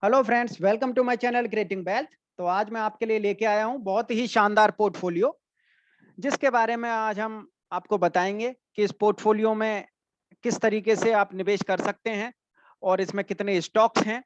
Hello friends, welcome to my channel creating wealth. तो आज मैं आपके लिए लेके आया हूँ बहुत ही शानदार पोर्टफोलियो, जिसके बारे में आज हम आपको बताएंगे कि इस पोर्टफोलियो में किस तरीके से आप निवेश कर सकते हैं और इसमें कितने स्टॉक्स हैं।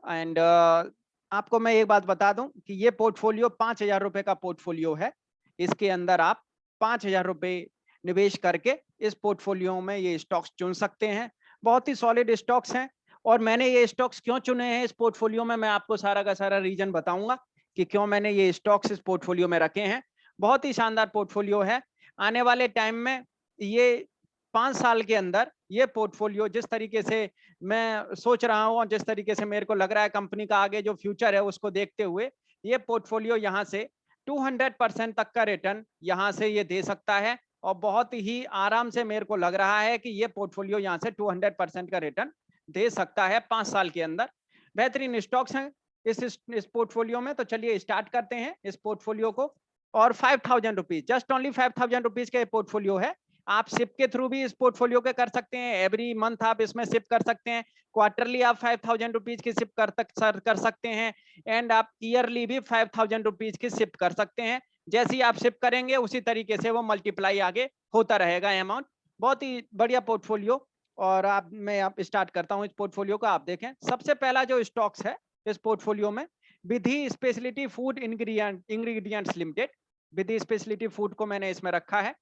एंड आपको मैं एक बात बता दूं कि ये पोर्टफोलियो 5,000 रुपए का पोर्टफोलियो है। इसके अंदर आप 5,000 रुपए निवेश करके इस पोर्टफोलियो में ये स्टॉक्स चुन सकते हैं। बहुत ही सॉलिड स्टॉक्स हैं और मैंने ये स्टॉक्स क्यों चुने हैं इस पोर्टफोलियो में, मैं आपको सारा का सारा रीजन बताऊंगा कि क्यों मैंने ये स्टॉक्स इस पोर्टफोलियो में रखे हैं। बहुत ही शानदार पोर्टफोलियो है। आने वाले टाइम में ये 5 साल के अंदर ये पोर्टफोलियो जिस तरीके से मैं सोच रहा हूं और जिस तरीके से मेरे को लग रहा है कंपनी का आगे जो फ्यूचर है उसको देखते हुए ये पोर्टफोलियो यहाँ से 200% तक का रिटर्न यहाँ से ये दे सकता है। और बहुत ही आराम से मेरे को लग रहा है कि ये पोर्टफोलियो यहाँ से 200% का रिटर्न दे सकता है 5 साल के अंदर। बेहतरीन स्टॉक्स हैं इस पोर्टफोलियो में। तो चलिए स्टार्ट करते हैं इस पोर्टफोलियो को। और 5,000 रुपीज, जस्ट ओनली 5,000 रुपीज का पोर्टफोलियो है। आप सिप के थ्रू भी इस पोर्टफोलियो के कर सकते हैं। एवरी मंथ आप इसमें सिप कर सकते हैं। क्वार्टरली आप 5,000 रुपीज की सिप कर सकते हैं। एंड आप ईयरली भी 5,000 रुपीज की सिप कर सकते हैं। जैसे ही आप सिप करेंगे उसी तरीके से वो मल्टीप्लाई आगे होता रहेगा अमाउंट। बहुत ही बढ़िया पोर्टफोलियो। और मैं स्टार्ट करता हूं इस पोर्टफोलियो को। आप देखें, सबसे पहला जो स्टॉक्स है इस पोर्टफोलियो में, विधि स्पेशलिटी फूड इंग्रेडिएंट्स लिमिटेड। विधि स्पेशलिटी फूड को मैंने इसमें रखा है।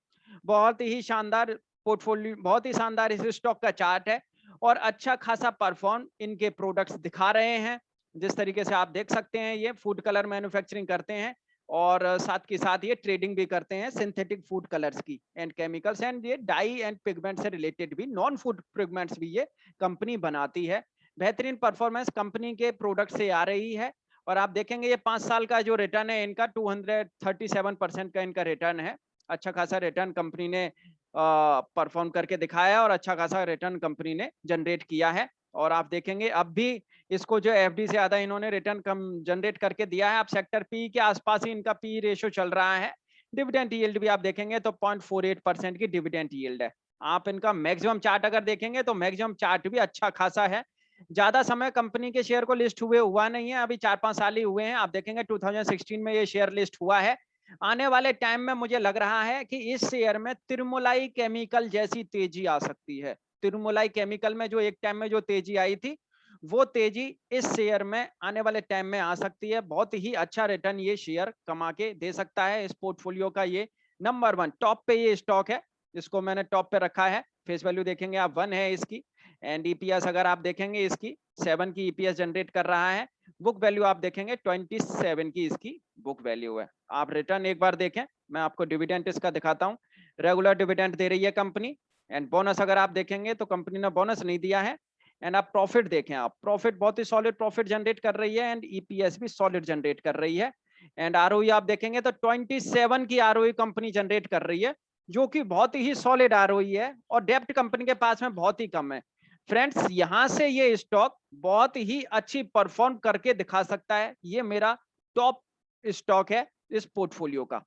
बहुत ही शानदार पोर्टफोलियो, बहुत ही शानदार इस स्टॉक का चार्ट है और अच्छा खासा परफॉर्म इनके प्रोडक्ट्स दिखा रहे हैं। जिस तरीके से आप देख सकते हैं, ये फूड कलर मैन्युफैक्चरिंग करते हैं और साथ के साथ ये ट्रेडिंग भी करते हैं सिंथेटिक फूड कलर्स की एंड केमिकल्स, एंड ये डाई एंड पिगमेंट से रिलेटेड भी नॉन फूड पिगमेंट्स भी ये कंपनी बनाती है। बेहतरीन परफॉर्मेंस कंपनी के प्रोडक्ट से आ रही है। और आप देखेंगे ये 5 साल का जो रिटर्न है इनका 237% का इनका रिटर्न है। अच्छा खासा रिटर्न कंपनी ने परफॉर्म करके दिखाया और अच्छा खासा रिटर्न कंपनी ने जनरेट किया है। और आप देखेंगे अब भी इसको जो एफडी से ज्यादा इन्होंने रिटर्न कम जनरेट करके दिया है। आप सेक्टर पी के आसपास ही इनका पी रेशियो चल रहा है। डिविडेंड यील्ड भी आप देखेंगे तो 0.48% की डिविडेंड यील्ड है। आप इनका मैक्सिमम चार्ट अगर देखेंगे तो मैक्सिमम चार्ट भी अच्छा खासा है। ज्यादा समय कंपनी के शेयर को लिस्ट हुआ नहीं है, अभी 4-5 साल ही हुए हैं। आप देखेंगे 2016 में ये शेयर लिस्ट हुआ है। आने वाले टाइम में मुझे लग रहा है कि इस शेयर में तिरुमलाई केमिकल जैसी तेजी आ सकती है। तिरुमलाई केमिकल में जो एक टाइम में जो तेजी आई थी, वो तेजी इस शेयर में आने वाले टाइम में आ सकती है। बहुत ही अच्छा रिटर्न ये शेयर कमा के दे सकता है। इस पोर्टफोलियो का ये नंबर 1 टॉप पे ये स्टॉक है। इसको मैंने टॉप पे रखा है। फेस वैल्यू देखेंगे आप 1 है इसकी। एंड ईपीएस अगर आप देखेंगे इसकी 7 की ईपीएस जनरेट कर रहा है। बुक वैल्यू आप देखेंगे 27 की इसकी बुक वैल्यू है। आप रिटर्न एक बार देखें, मैं आपको डिविडेंड इसका दिखाता हूँ। रेगुलर डिविडेंड दे रही है कंपनी। एंड बोनस अगर आप देखेंगे तो कंपनी ने बोनस नहीं दिया है। एंड आप प्रॉफिट देखें, आप प्रॉफिट बहुत ही सॉलिड प्रॉफिट जनरेट कर रही है। एंड ईपीएस भी सॉलिड जनरेट कर रही है। एंड आरओई आप देखेंगे तो 27 की आरओई कंपनी जनरेट कर रही है, जो कि बहुत ही सॉलिड आरओई है। और डेप्ट कंपनी के पास में बहुत ही कम है। फ्रेंड्स, यहां से ये स्टॉक बहुत ही अच्छी परफॉर्म करके दिखा सकता है। ये मेरा टॉप स्टॉक है इस पोर्टफोलियो का।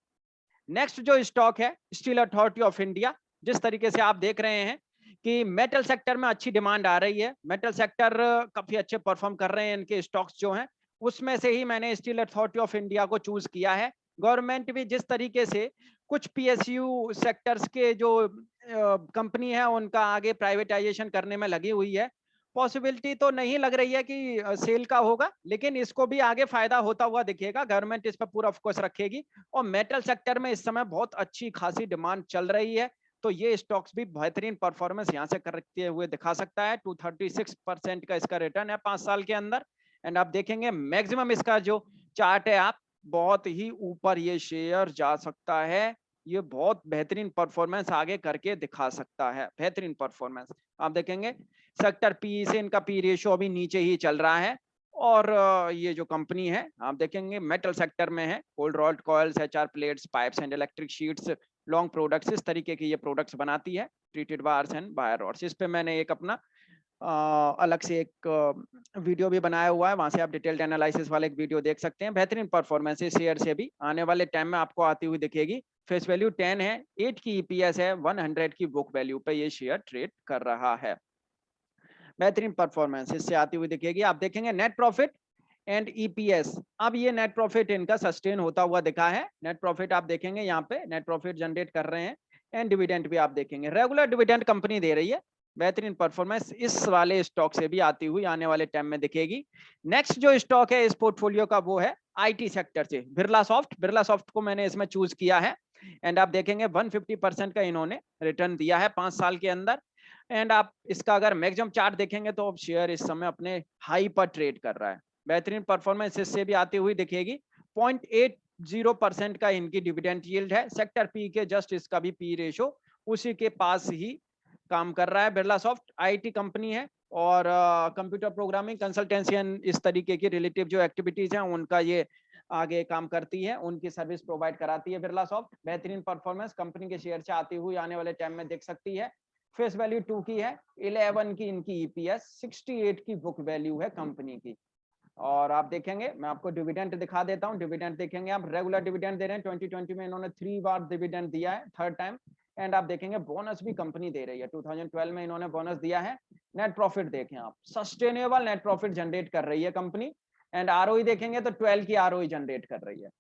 नेक्स्ट जो स्टॉक है स्टील अथॉरिटी ऑफ इंडिया। जिस तरीके से आप देख रहे हैं कि मेटल सेक्टर में अच्छी डिमांड आ रही है, मेटल सेक्टर काफी अच्छे परफॉर्म कर रहे हैं इनके स्टॉक्स जो हैं, उसमें से ही मैंने स्टील अथॉरिटी ऑफ इंडिया को चूज किया है। गवर्नमेंट भी जिस तरीके से कुछ पीएसयू सेक्टर्स के जो कंपनी है उनका आगे प्राइवेटाइजेशन करने में लगी हुई है, पॉसिबिलिटी तो नहीं लग रही है कि सेल का होगा, लेकिन इसको भी आगे फायदा होता हुआ दिखेगा। गवर्नमेंट इस पर पूरा फोकस रखेगी और मेटल सेक्टर में इस समय बहुत अच्छी खासी डिमांड चल रही है। तो ये स्टॉक्स भी बेहतरीन परफॉर्मेंस यहाँ से करते हुए दिखा सकता है। 236% का इसका रिटर्न है 5 साल के अंदर। एंड आप देखेंगे मैक्सिमम इसका जो चार्ट है, आप बहुत ही ऊपर ये शेयर जा सकता है। ये बहुत बेहतरीन परफॉर्मेंस आगे करके दिखा सकता है। बेहतरीन परफॉर्मेंस आप देखेंगे। सेक्टर पी से इनका पी रेशियो अभी नीचे ही चल रहा है। और ये जो कंपनी है आप देखेंगे मेटल सेक्टर में है। Cold rolled coils, HR plates, pipes and electric sheets, long products, इस तरीके के ये प्रोडक्ट्स बनाती है। Treated wires and wire rods, इस पे मैंने एक अपना अलग से एक वीडियो भी बनाया हुआ है। वहां से आप डिटेल्ड एनालिसिस वाले एक वीडियो देख सकते हैं। बेहतरीन परफॉर्मेंस है शेयर से भी आने वाले टाइम में आपको आती हुई दिखेगी। फेस वैल्यू 10 है, 8 की ईपीएस है, 100 की बुक वैल्यू पे ये शेयर ट्रेड कर रहा है। बेहतरीन परफॉर्मेंस इससे आती हुई दिखेगी। आप देखेंगे नेट प्रॉफिट एंड ईपीएस, अब ये नेट प्रॉफिट इनका सस्टेन होता हुआ दिखा है। नेट प्रॉफिट आप देखेंगे यहाँ पे नेट प्रॉफिट जनरेट कर रहे हैं, एंड डिविडेंड भी आप देखेंगे रेगुलर डिविडेंड कंपनी दे रही है। बेहतरीन परफॉर्मेंस इस वाले स्टॉक से भी आती हुई आने वाले टाइम में दिखेगी। नेक्स्ट जो स्टॉक है इस पोर्टफोलियो का वो है आईटी सेक्टर से बिरला सॉफ्ट। बिरला सॉफ्ट को मैंने इसमें चूज किया है, एंड आप देखेंगे 150% का इन्होंने रिटर्न दिया है 5 साल के अंदर। एंड आप इसका अगर मैक्सिमम चार्ट देखेंगे तो शेयर इस समय अपने हाई पर ट्रेड कर रहा है। बेहतरीन परफॉर्मेंस इससे भी आती हुई दिखेगी। 0.80% का इनकी डिविडेंड यील्ड है। सेक्टर पी के जस्ट इसका भी पी रेशो उसी के पास ही काम कर रहा है। बिरला सॉफ्ट आईटी कंपनी है और कंप्यूटर प्रोग्रामिंग कंसल्टेंसी इस तरीके की रिलेटिव जो एक्टिविटीज हैं उनका ये आगे काम करती है, उनकी सर्विस प्रोवाइड कराती है बिरला सॉफ्ट। बेहतरीन परफॉर्मेंस कंपनी के शेयर से आती हुई आने वाले टाइम में देख सकती है। फेस वैल्यू 2 की है, 11 की इनकी ईपीएस, 68 की बुक वैल्यू है कंपनी की। और आप देखेंगे मैं आपको डिविडेंड दिखा देता हूं। डिविडेंड देखेंगे आप, रेगुलर डिविडेंड दे रहे हैं। 2020 में इन्होंने 3 बार डिविडेंड दिया है, थर्ड टाइम। एंड आप देखेंगे बोनस भी कंपनी दे रही है। 2012 में इन्होंने बोनस दिया है। नेट प्रॉफिट देखें आप, सस्टेनेबल नेट प्रॉफिट जनरेट कर रही है कंपनी। एंड आरओई देखेंगे तो 12 की आरओई जनरेट कर रही है।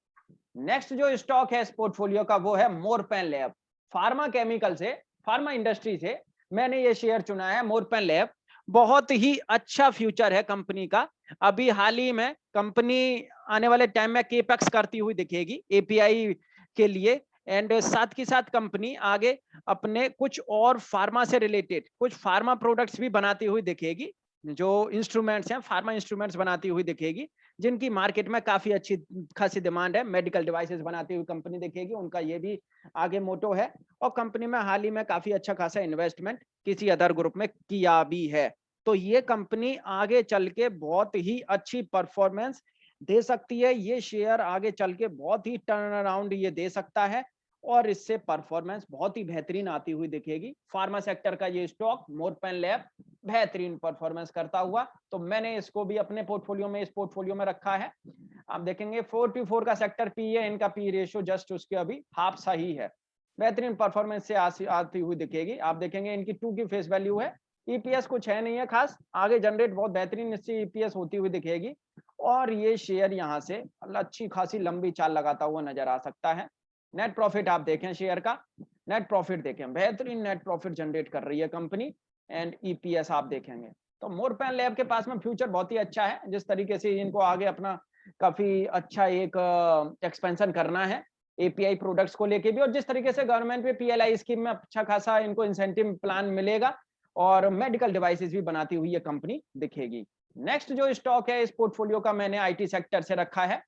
नेक्स्ट जो स्टॉक है इस पोर्टफोलियो का वो है मोरपेन लैब। फार्मा केमिकल से, फार्मा इंडस्ट्री से मैंने ये शेयर चुना है मोरपेन लैब। बहुत ही अच्छा फ्यूचर है कंपनी का। अभी हाल ही में कंपनी आने वाले टाइम में केपेक्स करती हुई दिखेगी एपीआई के लिए। एंड साथ के साथ कंपनी आगे अपने कुछ और फार्मा से रिलेटेड कुछ फार्मा प्रोडक्ट्स भी बनाती हुई दिखेगी। जो इंस्ट्रूमेंट्स हैं, फार्मा इंस्ट्रूमेंट्स बनाती हुई दिखेगी, जिनकी मार्केट में काफी अच्छी खासी डिमांड है। मेडिकल डिवाइसेस बनाती हुई कंपनी दिखेगी, उनका ये भी आगे मोटो है। और कंपनी में हाल ही में काफी अच्छा खासा इन्वेस्टमेंट किसी अदर ग्रुप में किया भी है। तो ये कंपनी आगे चल के बहुत ही अच्छी परफॉर्मेंस दे सकती है। ये शेयर आगे चल के बहुत ही टर्न अराउंड ये दे सकता है और इससे परफॉर्मेंस बहुत ही बेहतरीन आती हुई दिखेगी। फार्मा सेक्टर का ये स्टॉक मोरपेन लैब बेहतरीन परफॉर्मेंस करता हुआ, तो मैंने इसको भी अपने पोर्टफोलियो में, इस पोर्टफोलियो में रखा है। आप देखेंगे 44 का सेक्टर पी है, इनका पी रेशियो जस्ट उसके अभी हाफ सा ही है। बेहतरीन परफॉर्मेंस से आती हुई दिखेगी। आप देखेंगे इनकी 2 की फेस वैल्यू है। ईपीएस कुछ है नहीं है खास, आगे जनरेट बहुत बेहतरीन इससे ईपीएस होती हुई दिखेगी। और ये शेयर यहाँ से अच्छी खासी लंबी चाल लगाता हुआ नजर आ सकता है। नेट प्रॉफिट आप देखें शेयर का, नेट प्रॉफिट देखें, बेहतरीन नेट प्रॉफिट जनरेट कर रही है कंपनी। एंड ईपीएस आप देखेंगे तो मोरपेन लैब के पास में फ्यूचर बहुत ही अच्छा है। जिस तरीके से इनको आगे अपना काफी अच्छा एक एक्सपेंशन करना है एपीआई प्रोडक्ट्स को लेके भी, और जिस तरीके से गवर्नमेंट में पीएलआई स्कीम में अच्छा खासा इनको इंसेंटिव प्लान मिलेगा और मेडिकल डिवाइसेस भी बनाती हुई ये कंपनी दिखेगी। नेक्स्ट जो स्टॉक है इस पोर्टफोलियो का मैंने आईटी सेक्टर से रखा है।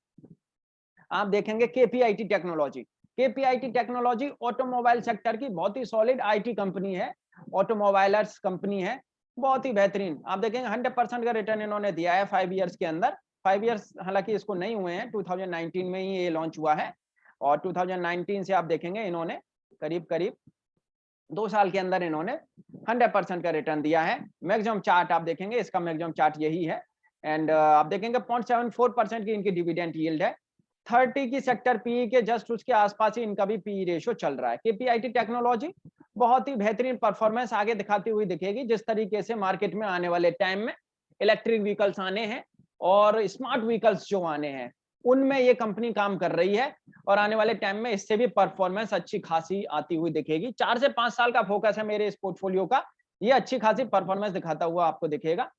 आप देखेंगे KPIT technology. KPIT technology automobile sector की बहुत ही सॉलिड आईटी कंपनी है, ऑटोमोबाइलर्स कंपनी है, बहुत ही बेहतरीन। आप देखेंगे 100% का रिटर्न इन्होंने दिया है 5 इयर्स के अंदर। 5 इयर्स हालांकि इसको नहीं हुए हैं, 2019 में ही ये लॉन्च हुआ है। और 2019 से आप देखेंगे इन्होंने करीब करीब 2 साल के अंदर इन्होंने 100% का रिटर्न दिया है। मैक्सिमम चार्ट आप देखेंगे, इसका मैक्सिमम चार्ट यही है। एंड आप देखेंगे 0.74% की इनकी डिविडेंड यील्ड है। 30 की सेक्टर पी के जस्ट उसके आसपास ही इनका भी पी रेशियो चल रहा है। केपीआईटी टेक्नोलॉजी बहुत ही बेहतरीन परफॉर्मेंस आगे दिखाती हुई दिखेगी। जिस तरीके से मार्केट में आने वाले टाइम में इलेक्ट्रिक व्हीकल्स आने हैं और स्मार्ट व्हीकल्स जो आने हैं उनमें ये कंपनी काम कर रही है, और आने वाले टाइम में इससे भी परफॉर्मेंस अच्छी खासी आती हुई दिखेगी। 4 से 5 साल का फोकस है मेरे इस पोर्टफोलियो का, ये अच्छी खासी परफॉर्मेंस दिखाता हुआ आपको दिखेगा।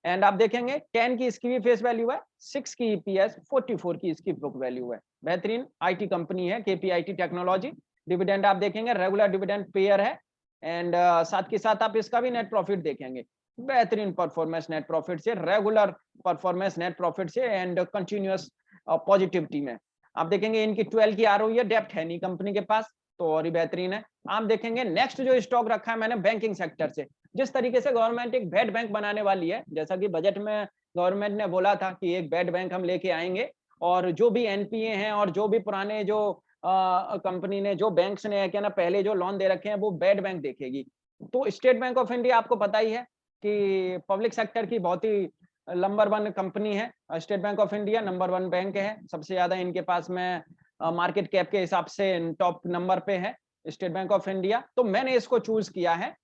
एंड आप देखेंगे 10 की इसकी भी फेस वैल्यू है, 6 की ईपीएस, 44 की इसकी बुक वैल्यू है। बेहतरीन आईटी कंपनी है केपीआईटी टेक्नोलॉजी। डिविडेंड आप देखेंगे रेगुलर डिविडेंड पेयर है। एंड साथ के साथ आप इसका भी नेट प्रॉफिट देखेंगे, बेहतरीन परफॉर्मेंस नेट प्रॉफिट से, रेगुलर परफॉर्मेंस नेट प्रॉफिट से एंड कंटिन्यूअस पॉजिटिविटी में। आप देखेंगे इनकी 12 की आरओई है, डेप्थ है नहीं कंपनी के पास, तो और ही बेहतरीन है। आप देखेंगे नेक्स्ट जो स्टॉक रखा है मैंने बैंकिंग सेक्टर से। जिस तरीके से गवर्नमेंट एक बेड बैंक बनाने वाली है, जैसा कि बजट में गवर्नमेंट ने बोला था कि एक बेड बैंक हम लेके आएंगे, और जो भी एनपीए हैं और जो भी पुराने जो कंपनी ने, जो बैंक्स ने क्या ना पहले जो लोन दे रखे हैं वो बेड बैंक देखेगी। तो स्टेट बैंक ऑफ इंडिया आपको पता ही है कि पब्लिक सेक्टर की बहुत ही नंबर 1 कंपनी है। State bank of India number 1 bank है, सबसे ज्यादा इनके पास में मार्केट कैप के हिसाब से टॉप नंबर पे है स्टेट बैंक ऑफ इंडिया। तो मैंने इसको चूज किया है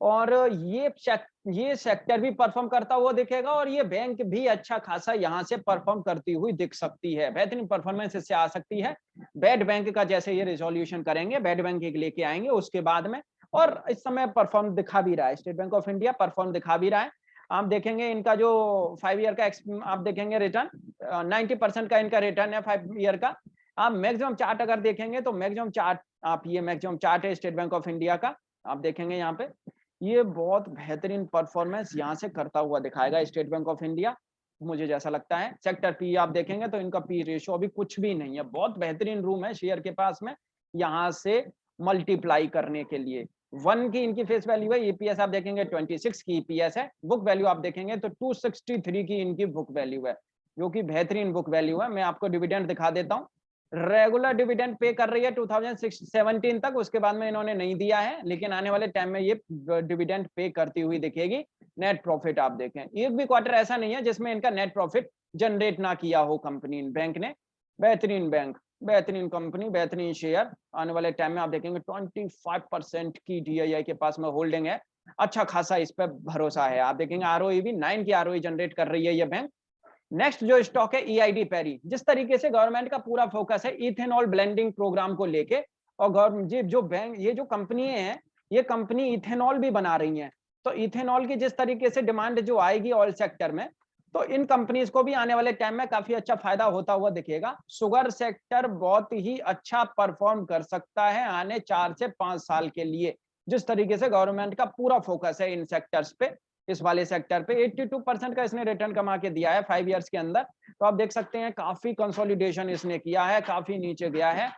और ये सेक्टर भी परफॉर्म करता हुआ दिखेगा और ये बैंक भी अच्छा खासा यहाँ से परफॉर्म करती हुई दिख सकती है, बेहतरीन परफॉर्मेंस इससे आ सकती है। बैड बैंक का जैसे ये रिजोल्यूशन करेंगे, बैड बैंक एक लेके आएंगे उसके बाद में, और इस समय परफॉर्म दिखा भी रहा है, state bank of India perform दिखा भी रहा है। आप देखेंगे इनका जो 5 ईयर का आप देखेंगे रिटर्न 90% का इनका रिटर्न है 5 ईयर का। आप मैक्सिमम चार्ट अगर देखेंगे तो मैक्सिमम चार्ट, आप ये मैक्सिमम चार्ट है स्टेट बैंक ऑफ इंडिया का, आप देखेंगे यहाँ पे ये बहुत बेहतरीन परफॉर्मेंस यहाँ से करता हुआ दिखाएगा स्टेट बैंक ऑफ इंडिया, मुझे जैसा लगता है। सेक्टर पी आप देखेंगे तो इनका पी रेशियो अभी कुछ भी नहीं है, बहुत बेहतरीन रूम है शेयर के पास में यहाँ से मल्टीप्लाई करने के लिए। 1 की इनकी फेस वैल्यू है, ईपीएस आप देखेंगे 26 की ईपीएस है, बुक वैल्यू आप देखेंगे तो 263 की इनकी बुक वैल्यू है, जो कि बेहतरीन बुक वैल्यू है। मैं आपको डिविडेंड दिखा देता हूँ, रेगुलर डिविडेंड पे कर रही है 2017 तक, उसके बाद में इन्होंने नहीं दिया है, लेकिन आने वाले टाइम में ये डिविडेंड पे करती हुई दिखेगी। नेट प्रॉफिट आप देखें, एक भी क्वार्टर ऐसा नहीं है जिसमें इनका नेट प्रॉफिट जनरेट ना किया हो कंपनी बैंक ने। बेहतरीन बैंक, बेहतरीन कंपनी, बेहतरीन शेयर, आने वाले टाइम में आप देखेंगे 25% की डीआईआई के पास में होल्डिंग है, अच्छा खासा इस पर भरोसा है। आप देखेंगे आरओई भी 9 की आरओई जनरेट कर रही है ये बैंक। नेक्स्ट जो स्टॉक है ईआईडी पैरी, जिस तरीके से गवर्नमेंट का पूरा फोकस है इथेनॉल ब्लेंडिंग प्रोग्राम को लेके, और जो बैंक, ये जो कंपनी है, ये कंपनी इथेनॉल भी बना रही है, तो इथेनॉल की जिस तरीके से डिमांड जो आएगी ऑयल सेक्टर में, तो इन कंपनीज को भी आने वाले टाइम में काफी अच्छा फायदा होता हुआ दिखेगा। शुगर सेक्टर बहुत ही अच्छा परफॉर्म कर सकता है आने 4 से 5 साल के लिए, जिस तरीके से गवर्नमेंट का पूरा फोकस है इन सेक्टर्स पे। इस वाले सेक्टर पे 82% का इसने रिटर्न कमा के दिया है 5 इयर्स के अंदर, तो आप देख सकते हैं काफी कंसोलिडेशन इसने किया है, काफी नीचे गया है।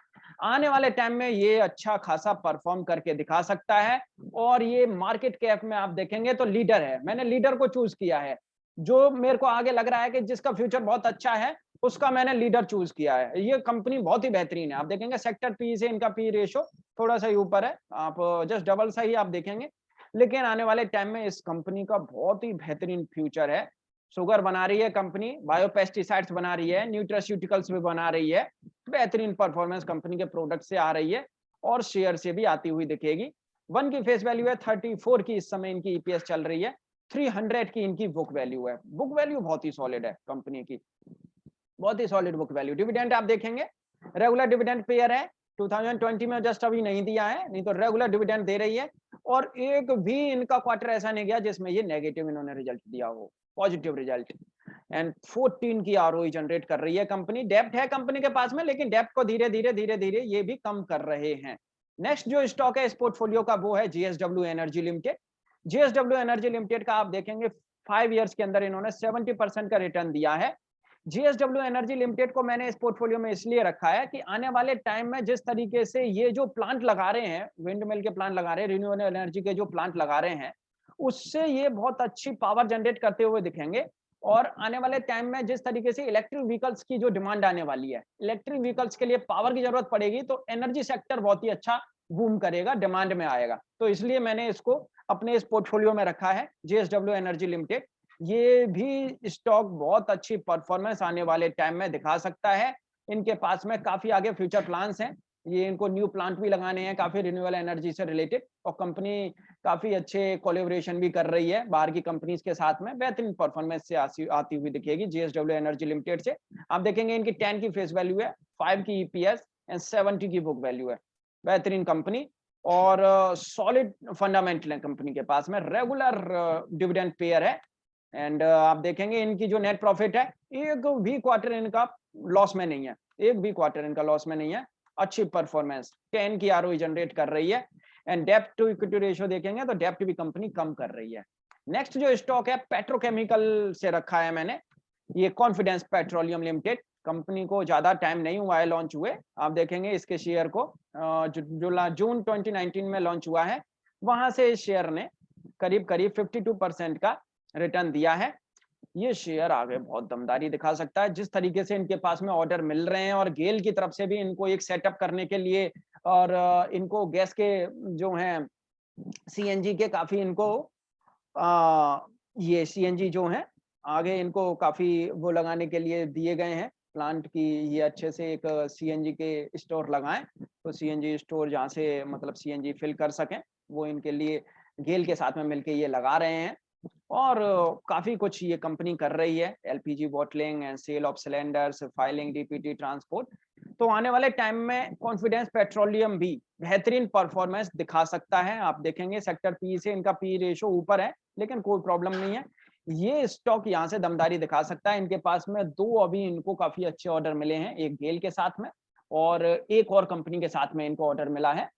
आने वाले टाइम में ये अच्छा खासा परफॉर्म करके दिखा सकता है, और ये मार्केट कैप में आप देखेंगे तो लीडर है, मैंने लीडर को चूज किया है, जो मेरे को आगे लग रहा है कि जिसका फ्यूचर बहुत अच्छा है उसका मैंने लीडर चूज किया है। ये कंपनी बहुत ही बेहतरीन है, आप देखेंगे सेक्टर पी से इनका पी रेशो थोड़ा सा ऊपर है, आप जस्ट डबल सा ही आप देखेंगे, लेकिन आने वाले टाइम में इस कंपनी का बहुत ही बेहतरीन फ्यूचर है। शुगर बना रही है कंपनी, बायोपेस्टिसाइड्स बना रही है, न्यूट्रास्यूटिकल्स भी बना रही है, बेहतरीन परफॉर्मेंस कंपनी के प्रोडक्ट से आ रही है और शेयर से भी आती हुई दिखेगी। 1 की फेस वैल्यू है 34 की, इस समय इनकी ईपीएस चल रही है, 300 की इनकी बुक वैल्यू है, बुक वैल्यू बहुत ही सॉलिड है कंपनी की, बहुत ही सॉलिड बुक वैल्यू। डिविडेंड आप देखेंगे रेगुलर डिविडेंड पेयर है, 2020 में जस्ट अभी नहीं दिया है, नहीं तो रेगुलर डिविडेंड दे रही है, और एक भी इनका क्वार्टर ऐसा नहीं गया जिसमें ये नेगेटिव इन्होंने रिजल्ट दिया हो, पॉजिटिव रिजल्ट। एंड 14 की आरओई जनरेट कर रही है कंपनी। डेब्ट है कंपनी के पास में, लेकिन डेब्ट को धीरे धीरे ये भी कम कर रहे हैं। नेक्स्ट जो स्टॉक है इस पोर्टफोलियो का वो है JSW energy limited. JSW energy limited का आप देखेंगे 5 इयर्स के अंदर इन्होंने 70% का रिटर्न दिया है। जीएसडब्ल्यू एनर्जी लिमिटेड को मैंने इस पोर्टफोलियो में इसलिए रखा है कि आने वाले टाइम में जिस तरीके से ये जो प्लांट लगा रहे हैं, विंड मिल के प्लांट लगा रहे हैं, रिन्यूएबल एनर्जी के जो प्लांट लगा रहे हैं, उससे ये बहुत अच्छी पावर जनरेट करते हुए दिखेंगे। और आने वाले टाइम में जिस तरीके से इलेक्ट्रिक व्हीकल्स की जो डिमांड आने वाली है, इलेक्ट्रिक व्हीकल्स के लिए पावर की जरूरत पड़ेगी, तो एनर्जी सेक्टर बहुत ही अच्छा बूम करेगा, डिमांड में आएगा, तो इसलिए मैंने इसको अपने इस पोर्टफोलियो में रखा है जीएसडब्ल्यू एनर्जी लिमिटेड। ये भी स्टॉक बहुत अच्छी परफॉर्मेंस आने वाले टाइम में दिखा सकता है, इनके पास में काफी आगे फ्यूचर प्लान्स हैं, ये इनको न्यू प्लांट भी लगाने हैं काफी रिन्यूएबल एनर्जी से रिलेटेड, और कंपनी काफी अच्छे कोलैबोरेशन भी कर रही है बाहर की कंपनीज के साथ में, बेहतरीन परफॉर्मेंस से आती हुई दिखेगी जीएसडब्ल्यू एनर्जी लिमिटेड से। आप देखेंगे इनकी 10 की फेस वैल्यू है, 5 की ईपीएस एंड 70 की बुक वैल्यू है, बेहतरीन कंपनी और सॉलिड फंडामेंटल है कंपनी के पास में, रेगुलर डिविडेंड पेयर है। एंड आप देखेंगे इनकी जो नेट प्रॉफिट है, एक भी क्वार्टर इनका लॉस में नहीं है, एक भी क्वार्टर इनका लॉस में नहीं है, अच्छी परफॉर्मेंस, 10 की आरओई जनरेट कर रही है। एंड डेब्ट टू इक्विटी रेशियो देखेंगे तो डेब्ट भी कंपनी कम कर रही है। नेक्स्ट जो स्टॉक है पेट्रोकेमिकल से रखा है मैंने, ये कॉन्फिडेंस पेट्रोलियम लिमिटेड, कंपनी को ज्यादा टाइम नहीं हुआ है लॉन्च हुए, आप देखेंगे इसके शेयर को जो जून 2019 में लॉन्च हुआ है, वहां से इस शेयर ने करीब 52% का रिटर्न दिया है। ये शेयर आगे बहुत दमदारी दिखा सकता है, जिस तरीके से इनके पास में ऑर्डर मिल रहे हैं, और गेल की तरफ से भी इनको एक सेटअप करने के लिए, और इनको गैस के जो हैं सीएनजी के काफी इनको ये सीएनजी जो है आगे इनको काफी वो लगाने के लिए दिए गए हैं प्लांट की, ये अच्छे से एक सीएनजी के स्टोर लगाएं, तो सीएनजी स्टोर जहाँ से मतलब सीएनजी फिल कर सकें, वो इनके लिए गेल के साथ में मिलके ये लगा रहे हैं और काफी कुछ ये कंपनी कर रही है, LPG bottling and sale of cylinders, filling, DPT, transport. तो आने वाले टाइम में कॉन्फिडेंस पेट्रोलियम भी बेहतरीन परफॉर्मेंस दिखा सकता है। आप देखेंगे सेक्टर पी से इनका पी रेशो ऊपर है, लेकिन कोई प्रॉब्लम नहीं है, ये स्टॉक यहाँ से दमदारी दिखा सकता है। इनके पास में 2 अभी इनको काफी अच्छे ऑर्डर मिले हैं, एक गेल के साथ में और एक और कंपनी के साथ में इनको ऑर्डर मिला है।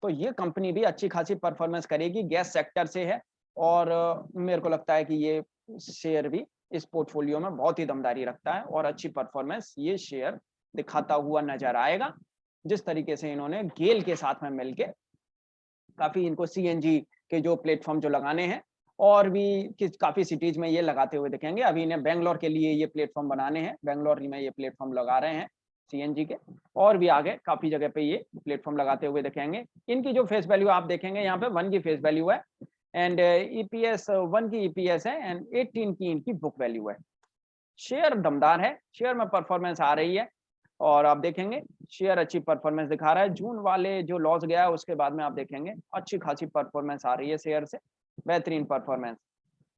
तो ये कंपनी भी अच्छी खासी परफॉर्मेंस करेगी, गैस सेक्टर से है और मेरे को लगता है कि ये शेयर भी इस पोर्टफोलियो में बहुत ही दमदारी रखता है और अच्छी परफॉर्मेंस ये शेयर दिखाता हुआ नजर आएगा। जिस तरीके से इन्होंने गेल के साथ में मिलके काफी इनको सीएनजी के जो प्लेटफॉर्म जो लगाने हैं और भी काफी सिटीज में ये लगाते हुए दिखेंगे। अभी इन्हें बेंगलोर के लिए ये प्लेटफॉर्म बनाने हैं, बेंगलोर में ये प्लेटफॉर्म लगा रहे हैं सीएनजी के, और भी आगे काफी जगह पे ये प्लेटफॉर्म लगाते हुए दिखेंगे। इनकी जो फेस वैल्यू आप देखेंगे यहाँ पे 1 की फेस वैल्यू है एंड ईपीएस 1 की ईपीएस है एंड 18 की इनकी बुक वैल्यू है। शेयर दमदार है, शेयर में परफॉर्मेंस आ रही है और आप देखेंगे शेयर अच्छी परफॉर्मेंस दिखा रहा है। जून वाले जो लॉस गया है उसके बाद में आप देखेंगे अच्छी खासी परफॉर्मेंस आ रही है शेयर से, बेहतरीन परफॉर्मेंस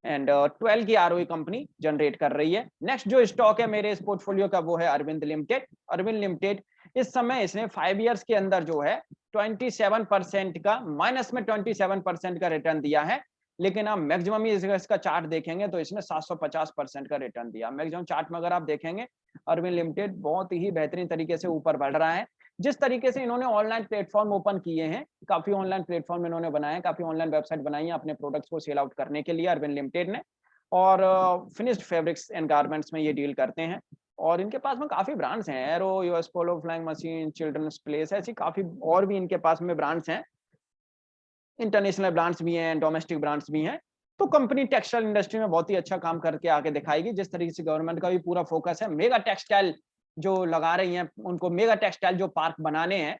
एंड 12 की आरओई कंपनी जनरेट कर रही है। नेक्स्ट जो स्टॉक है मेरे इस पोर्टफोलियो का वो है अरविंद लिमिटेड। अरविंद लिमिटेड इस समय इसने 5 इयर्स के अंदर जो है 27% का माइनस में 27% का रिटर्न दिया है, लेकिन आप मैक्सिमम इसका चार्ट देखेंगे तो इसने 750% का रिटर्न दिया। मैक्सिमम चार्ट में अगर आप देखेंगे अरविंद लिमिटेड बहुत ही बेहतरीन तरीके से ऊपर बढ़ रहा है। जिस तरीके से इन्होंने ऑनलाइन प्लेटफॉर्म ओपन किए हैं, काफी ऑनलाइन प्लेटफॉर्म इन्होंने बनाए, काफी ऑनलाइन वेबसाइट बनाई है अपने प्रोडक्ट्स को सेल आउट करने के लिए अरविंद लिमिटेड ने, और फिनिश्ड फैब्रिक्स एंड गारमेंट्स में ये डील करते हैं और इनके पास में काफी ब्रांड्स हैं, Arrow, US Polo, Flying Machine, Children's Place, ऐसी काफी और भी इनके पास में ब्रांड्स हैं, इंटरनेशनल ब्रांड्स भी हैं, डोमेस्टिक ब्रांड्स भी हैं। तो कंपनी टेक्सटाइल इंडस्ट्री में बहुत ही अच्छा काम करके आगे दिखाएगी। जिस तरीके से गवर्नमेंट का भी पूरा फोकस है मेगा टेक्सटाइल जो लगा रही हैं, उनको मेगा टेक्सटाइल जो पार्क बनाने हैं,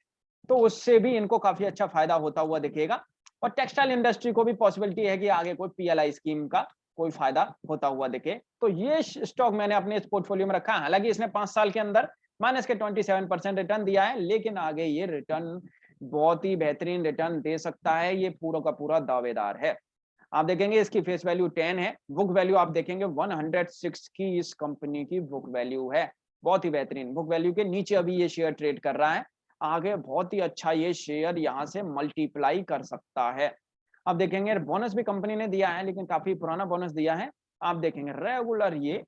तो उससे भी इनको काफी अच्छा फायदा होता हुआ दिखेगा और टेक्सटाइल इंडस्ट्री को भी पॉसिबिलिटी है कि आगे कोई पीएलआई स्कीम का कोई फायदा होता हुआ दिखे। तो ये स्टॉक मैंने अपने इस पोर्टफोलियो में रखा है। हालांकि इसने 5 साल के अंदर माइनस के 27% रिटर्न दिया है, लेकिन आगे ये रिटर्न बहुत ही बेहतरीन रिटर्न दे सकता है, ये पूरा का पूरा दावेदार है। आप देखेंगे इसकी फेस वैल्यू 10 है, बुक वैल्यू आप देखेंगे 106 की इस कंपनी की बुक वैल्यू है, बहुत ही बेहतरीन। बुक वैल्यू के नीचे अभी ये शेयर ट्रेड कर रहा है, आगे बहुत ही अच्छा ये शेयर यहाँ से मल्टीप्लाई कर सकता है। आप देखेंगे बोनस भी कंपनी ने दिया है, लेकिन काफी पुराना बोनस दिया है। आप देखेंगे रेगुलर ये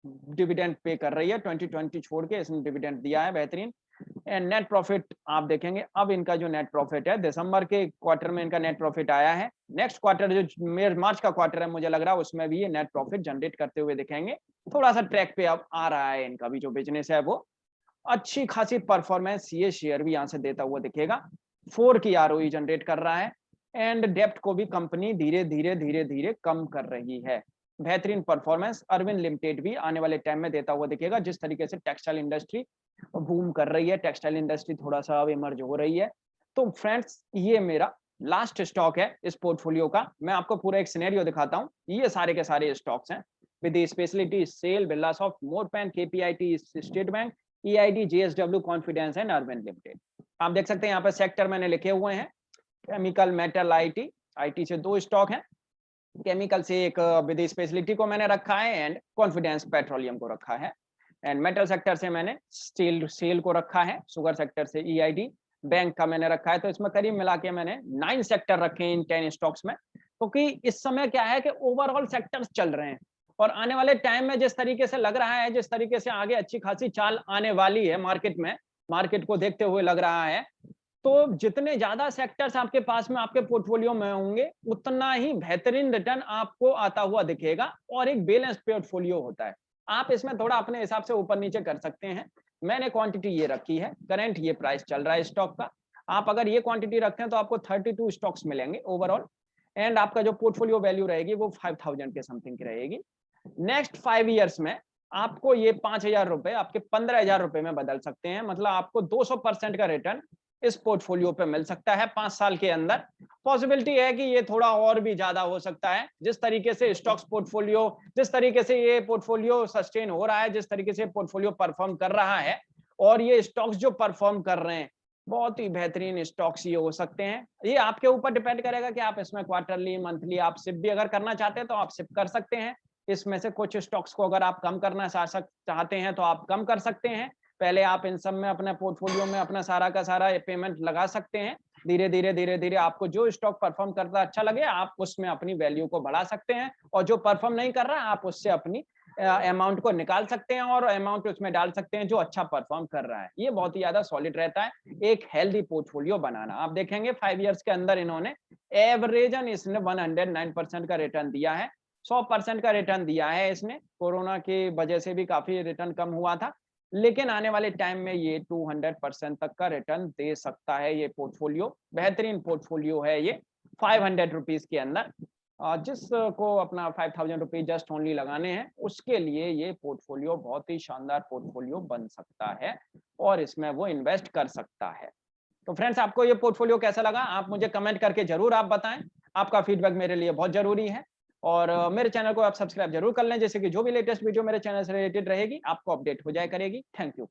डिविडेंड पे कर रही है, 2020 छोड़ के इसने डिविडेंड दिया है बेहतरीन। एंड नेट प्रॉफिट आप देखेंगे, अब इनका जो नेट प्रॉफिट है दिसंबर के क्वार्टर में इनका नेट प्रॉफिट आया है, नेक्स्ट क्वार्टर जो मार्च का क्वार्टर है मुझे लग रहा है उसमें भी ये नेट प्रॉफिट जनरेट करते हुए दिखेंगे। थोड़ा सा ट्रैक पे अब आ रहा है, इनका भी जो बिजनेस है वो अच्छी खासी परफॉर्मेंस ये शेयर भी यहाँ से देता हुआ दिखेगा। 4 की आरओई जनरेट कर रहा है एंड डेप्ट को भी कंपनी धीरे धीरे कम कर रही है। बेहतरीन परफॉर्मेंस अरविंद लिमिटेड भी आने वाले टाइम में देता हुआ दिखेगा। जिस तरीके से टेक्सटाइल इंडस्ट्री बूम कर रही है, टेक्सटाइल इंडस्ट्री थोड़ा सा अब इमर्ज हो रही है। तो फ्रेंड्स ये मेरा लास्ट स्टॉक है इस पोर्टफोलियो का। मैं आपको पूरा एक सिनेरियो दिखाता हूँ। ये सारे के सारे स्टॉक्स हैं with the speciality sell, Birlasoft, Morepen, KPIT, State Bank, EID, JSW, confidence and Arvind limited. आप देख सकते हैं यहाँ पे सेक्टर मैंने लिखे हुए हैं, केमिकल, मेटल, आईटी। आईटी से 2 स्टॉक हैं, केमिकल से एक विद स्पेशलिटी को मैंने रखा है एंड कॉन्फिडेंस पेट्रोलियम को रखा है, एंड मेटल सेक्टर से मैंने स्टील सेल को रखा है, शुगर सेक्टर से ईआईडी, बैंक का मैंने रखा है। तो इसमें करीब मिला के मैंने 9 सेक्टर रखे हैं इन 10 स्टॉक्स में, क्योंकि तो इस समय क्या है कि ओवरऑल सेक्टर्स चल रहे हैं और आने वाले टाइम में जिस तरीके से लग रहा है, जिस तरीके से आगे अच्छी खासी चाल आने वाली है मार्केट में, मार्केट को देखते हुए लग रहा है, तो जितने ज्यादा सेक्टर्स आपके पास में आपके पोर्टफोलियो में होंगे उतना ही बेहतरीन रिटर्न आपको आता हुआ दिखेगा और एक बैलेंस पोर्टफोलियो होता है। आप इसमें थोड़ा अपने हिसाब से ऊपर नीचे कर सकते हैं। मैंने क्वांटिटी ये रखी है, करंट ये प्राइस चल रहा है स्टॉक का। आप अगर ये क्वांटिटी रखते हैं तो आपको 32 स्टॉक्स मिलेंगे ओवरऑल, एंड आपका जो पोर्टफोलियो वैल्यू रहेगी वो 5000 के समथिंग की रहेगी। नेक्स्ट 5 ईयर्स में आपको ये 5000 रुपए आपके 15000 रुपए में बदल सकते हैं, मतलब आपको 200% का रिटर्न इस पोर्टफोलियो पे मिल सकता है 5 साल के अंदर। पॉसिबिलिटी है कि ये थोड़ा और भी ज्यादा हो सकता है, जिस तरीके से स्टॉक्स पोर्टफोलियो, जिस तरीके से ये पोर्टफोलियो सस्टेन हो रहा है, जिस तरीके से पोर्टफोलियो परफॉर्म कर रहा है, और ये स्टॉक्स जो परफॉर्म कर रहे हैं बहुत ही बेहतरीन स्टॉक्स ये हो सकते हैं। ये आपके ऊपर डिपेंड करेगा कि आप इसमें क्वार्टरली, मंथली आप सिप भी अगर करना चाहते हैं तो आप सिप कर सकते हैं। इसमें से कुछ स्टॉक्स को अगर आप कम करना चाहते हैं तो आप कम कर सकते हैं। पहले आप इन सब में अपने पोर्टफोलियो में अपना सारा का सारा पेमेंट लगा सकते हैं। धीरे-धीरे आपको जो स्टॉक परफॉर्म करता अच्छा लगे आप उसमें अपनी वैल्यू को बढ़ा सकते हैं और जो परफॉर्म नहीं कर रहा आप उससे अपनी अमाउंट को निकाल सकते हैं और अमाउंट उसमें डाल सकते हैं जो अच्छा परफॉर्म कर रहा है। ये बहुत ही ज़्यादा सॉलिड रहता है, एक हेल्दी पोर्टफोलियो बनाना। आप देखेंगे 5 इयर्स के अंदर इन्होंने एवरेजन इसने 109% का रिटर्न दिया है, 100% का रिटर्न दिया है इसने। कोरोना की वजह से भी काफ़ी रिटर्न कम हुआ था, लेकिन आने वाले टाइम में ये 200% तक का रिटर्न दे सकता है ये पोर्टफोलियो। बेहतरीन पोर्टफोलियो है ये, ₹500 के अंदर। जिसको अपना ₹5000 जस्ट ओनली लगाने हैं, उसके लिए ये पोर्टफोलियो बहुत ही शानदार पोर्टफोलियो बन सकता है और इसमें वो इन्वेस्ट कर सकता है। तो फ्रेंड्स आपको ये पोर्टफोलियो कैसा लगा? आप मुझे कमेंट करके ज़रूर आप बताएँ। आपका फीडबैक मेरे लिए बहुत ज़रूरी है और मेरे चैनल को आप सब्सक्राइब ज़रूर कर लें, जैसे कि जो भी लेटेस्ट वीडियो मेरे चैनल से रिलेटेड रहेगी, आपको अपडेट हो जाया करेगी। Thank you.